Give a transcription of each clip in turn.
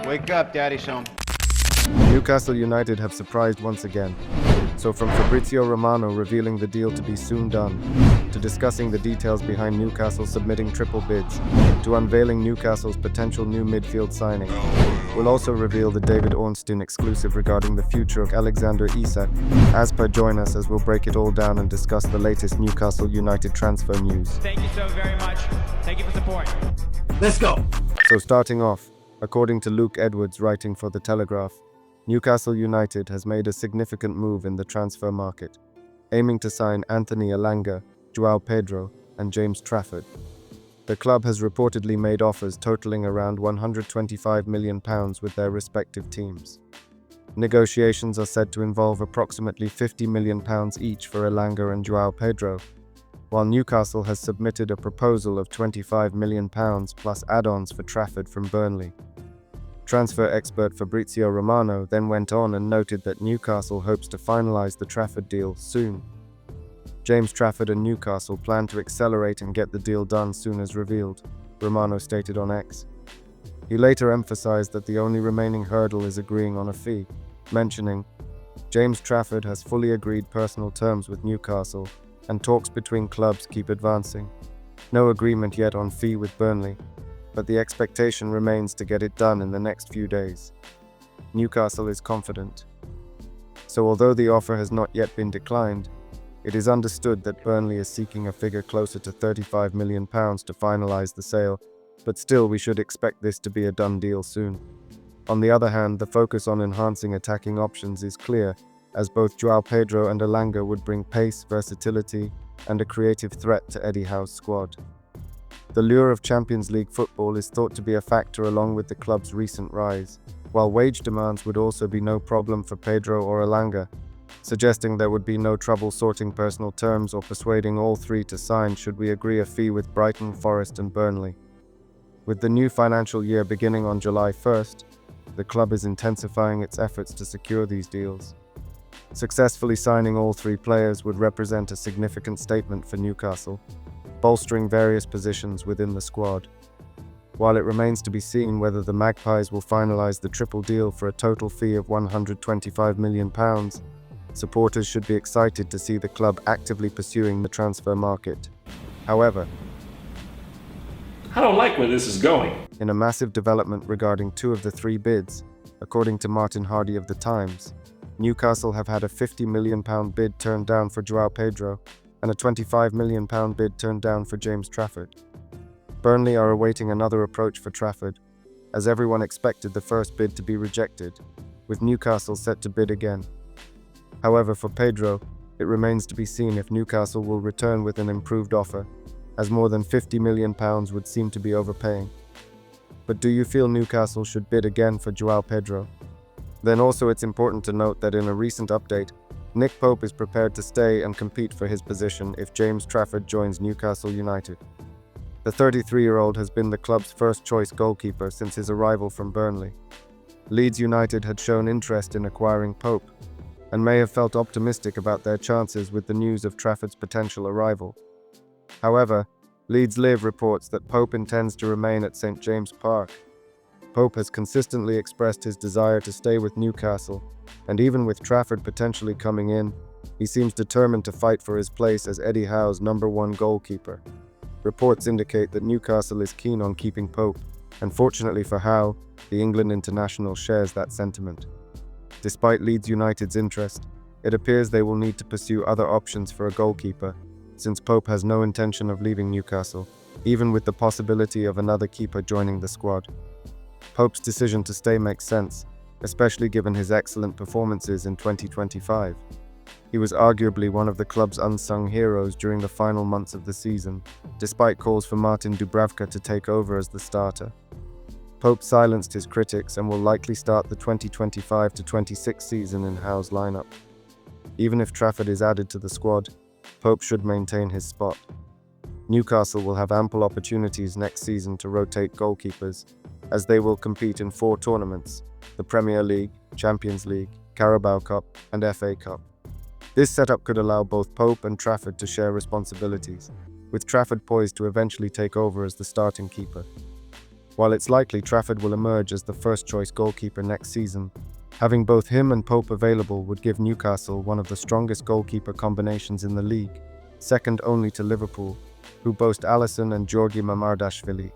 Wake up, Daddy's home. Newcastle United have surprised once again. So from Fabrizio Romano revealing the deal to be soon done, to discussing the details behind Newcastle submitting triple bids, to unveiling Newcastle's potential new midfield signing, we'll also reveal the David Ornstein exclusive regarding the future of Alexander Isak. As per, join us as we'll break it all down and discuss the latest Newcastle United transfer news. Thank you so very much. Thank you for support. Let's go. So starting off, according to Luke Edwards writing for The Telegraph, Newcastle United has made a significant move in the transfer market, aiming to sign Anthony Elanga, João Pedro, and James Trafford. The club has reportedly made offers totaling around £125 million with their respective teams. Negotiations are said to involve approximately £50 million each for Elanga and João Pedro, while Newcastle has submitted a proposal of £25 million plus add-ons for Trafford from Burnley. Transfer expert Fabrizio Romano then went on and noted that Newcastle hopes to finalise the Trafford deal soon. James Trafford and Newcastle plan to accelerate and get the deal done soon as revealed, Romano stated on X. He later emphasised that the only remaining hurdle is agreeing on a fee, mentioning, "James Trafford has fully agreed personal terms with Newcastle, and talks between clubs keep advancing. No agreement yet on fee with Burnley, but the expectation remains to get it done in the next few days. Newcastle is confident." So although the offer has not yet been declined, it is understood that Burnley is seeking a figure closer to £35 million to finalise the sale, but still we should expect this to be a done deal soon. On the other hand, the focus on enhancing attacking options is clear, as both João Pedro and Elanga would bring pace, versatility, and a creative threat to Eddie Howe's squad. The lure of Champions League football is thought to be a factor along with the club's recent rise, while wage demands would also be no problem for Pedro or Elanga, suggesting there would be no trouble sorting personal terms or persuading all three to sign should we agree a fee with Brighton, Forest and Burnley. With the new financial year beginning on July 1st, the club is intensifying its efforts to secure these deals. Successfully signing all three players would represent a significant statement for Newcastle, bolstering various positions within the squad. While it remains to be seen whether the Magpies will finalise the triple deal for a total fee of £125 million, supporters should be excited to see the club actively pursuing the transfer market. However, I don't like where this is going. in a massive development regarding two of the three bids, according to Martin Hardy of The Times, Newcastle have had a £50 million bid turned down for João Pedro and a £25 million bid turned down for James Trafford. Burnley are awaiting another approach for Trafford, as everyone expected the first bid to be rejected, with Newcastle set to bid again. However, for Pedro, it remains to be seen if Newcastle will return with an improved offer, as more than £50 million would seem to be overpaying. But do you feel Newcastle should bid again for João Pedro? Then also it's important to note that in a recent update, Nick Pope is prepared to stay and compete for his position if James Trafford joins Newcastle United. The 33-year-old has been the club's first-choice goalkeeper since his arrival from Burnley. Leeds United had shown interest in acquiring Pope, and may have felt optimistic about their chances with the news of Trafford's potential arrival. However, Leeds Live reports that Pope intends to remain at St James Park. Pope has consistently expressed his desire to stay with Newcastle, and even with Trafford potentially coming in, he seems determined to fight for his place as Eddie Howe's #1 goalkeeper. Reports indicate that Newcastle is keen on keeping Pope, and fortunately for Howe, the England international shares that sentiment. Despite Leeds United's interest, it appears they will need to pursue other options for a goalkeeper, since Pope has no intention of leaving Newcastle, even with the possibility of another keeper joining the squad. Pope's decision to stay makes sense, especially given his excellent performances in 2025. He was arguably one of the club's unsung heroes during the final months of the season, despite calls for Martin Dubravka to take over as the starter. Pope silenced his critics and will likely start the 2025-26 season in Howe's lineup. Even if Trafford is added to the squad, Pope should maintain his spot. Newcastle will have ample opportunities next season to rotate goalkeepers, as they will compete in 4 tournaments: the Premier League, Champions League, Carabao Cup, and FA Cup. This setup could allow both Pope and Trafford to share responsibilities, with Trafford poised to eventually take over as the starting keeper. while it's likely Trafford will emerge as the first-choice goalkeeper next season. Having both him and Pope available would give Newcastle one of the strongest goalkeeper combinations in the league, second only to Liverpool, who boast Alisson and Georgi Mamardashvili.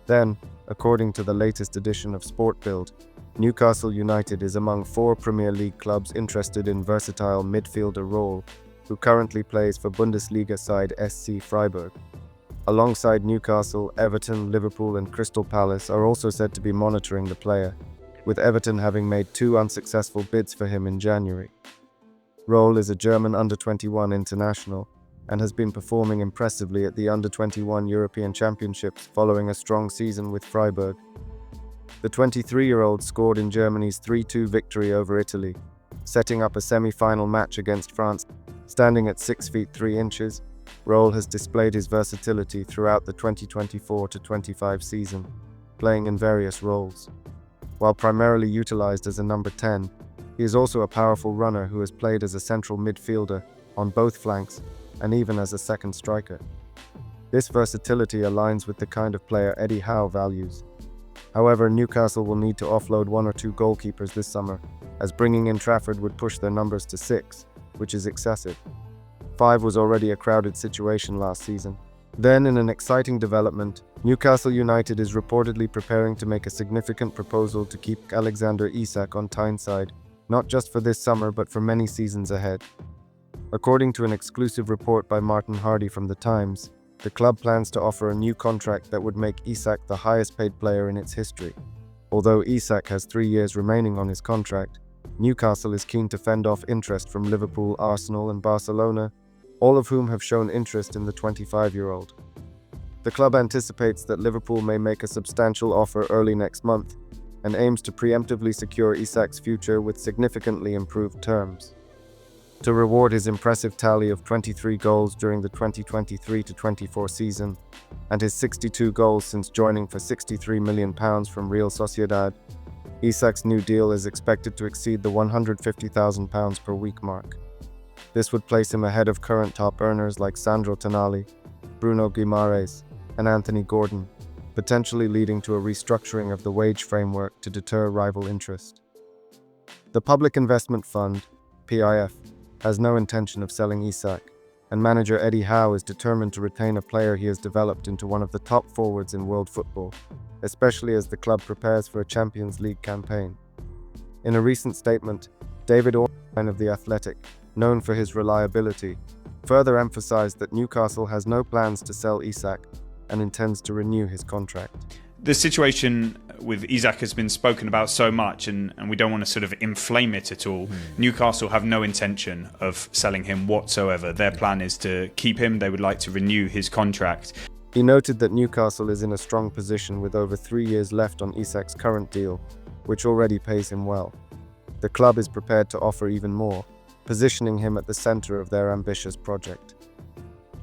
Then, according to the latest edition of Sport Bild, Newcastle United is among 4 Premier League clubs interested in versatile midfielder Röhl, who currently plays for Bundesliga side SC Freiburg. Alongside Newcastle, Everton, Liverpool and Crystal Palace are also said to be monitoring the player, with Everton having made 2 unsuccessful bids for him in January. Röhl is a German under-21 international and has been performing impressively at the under-21 European Championships following a strong season with Freiburg. The 23-year-old scored in Germany's 3-2 victory over Italy, setting up a semi-final match against France. Standing at 6 feet 3 inches, Röhl has displayed his versatility throughout the 2024-25 season, playing in various roles. While primarily utilized as a number 10, he is also a powerful runner who has played as a central midfielder, on both flanks, and even as a second striker. This versatility aligns with the kind of player Eddie Howe values. However, Newcastle will need to offload 1 or 2 goalkeepers this summer, as bringing in Trafford would push their numbers to 6, which is excessive. 5 was already a crowded situation last season. Then, in an exciting development, Newcastle United is reportedly preparing to make a significant proposal to keep Alexander Isak on Tyneside, not just for this summer but for many seasons ahead. According to an exclusive report by Martin Hardy from The Times, the club plans to offer a new contract that would make Isak the highest-paid player in its history. Although Isak has 3 years remaining on his contract, Newcastle is keen to fend off interest from Liverpool, Arsenal and Barcelona, all of whom have shown interest in the 25-year-old. The club anticipates that Liverpool may make a substantial offer early next month and aims to preemptively secure Isak's future with significantly improved terms. To reward his impressive tally of 23 goals during the 2023-24 season and his 62 goals since joining for £63 million from Real Sociedad, Isak's new deal is expected to exceed the £150,000 per week mark. This would place him ahead of current top earners like Sandro Tonali, Bruno Guimaraes, and Anthony Gordon, potentially leading to a restructuring of the wage framework to deter rival interest. The Public Investment Fund, PIF, has no intention of selling Isak, and manager Eddie Howe is determined to retain a player he has developed into one of the top forwards in world football, especially as the club prepares for a Champions League campaign. In a recent statement, David Ornstein of The Athletic, known for his reliability, further emphasized that Newcastle has no plans to sell Isak and intends to renew his contract. The situation with Isak has been spoken about so much, and we don't want to sort of inflame it at all. Newcastle have no intention of selling him whatsoever. Their plan is to keep him. They would like to renew his contract. He noted that Newcastle is in a strong position with over 3 years left on Isak's current deal, which already pays him well. The club is prepared to offer even more, positioning him at the center of their ambitious project.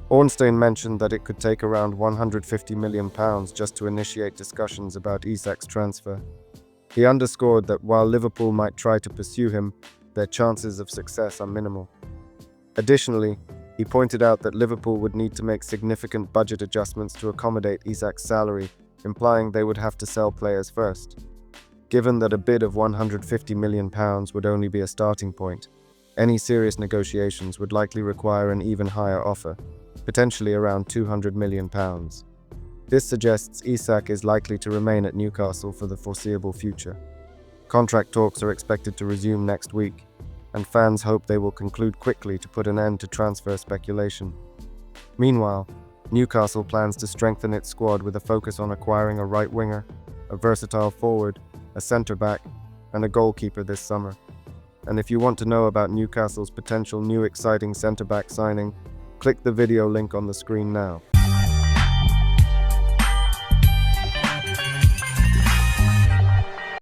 Ornstein mentioned that it could take around £150 million just to initiate discussions about Isak's transfer. He underscored that while Liverpool might try to pursue him, their chances of success are minimal. Additionally, he pointed out that Liverpool would need to make significant budget adjustments to accommodate Isak's salary, implying they would have to sell players first. Given that a bid of £150 million would only be a starting point, any serious negotiations would likely require an even higher offer, potentially around £200 million. This suggests Isak is likely to remain at Newcastle for the foreseeable future. Contract talks are expected to resume next week, and fans hope they will conclude quickly to put an end to transfer speculation. Meanwhile, Newcastle plans to strengthen its squad with a focus on acquiring a right winger, a versatile forward, a centre-back, and a goalkeeper this summer. And if you want to know about Newcastle's potential new exciting centre-back signing, click the video link on the screen now.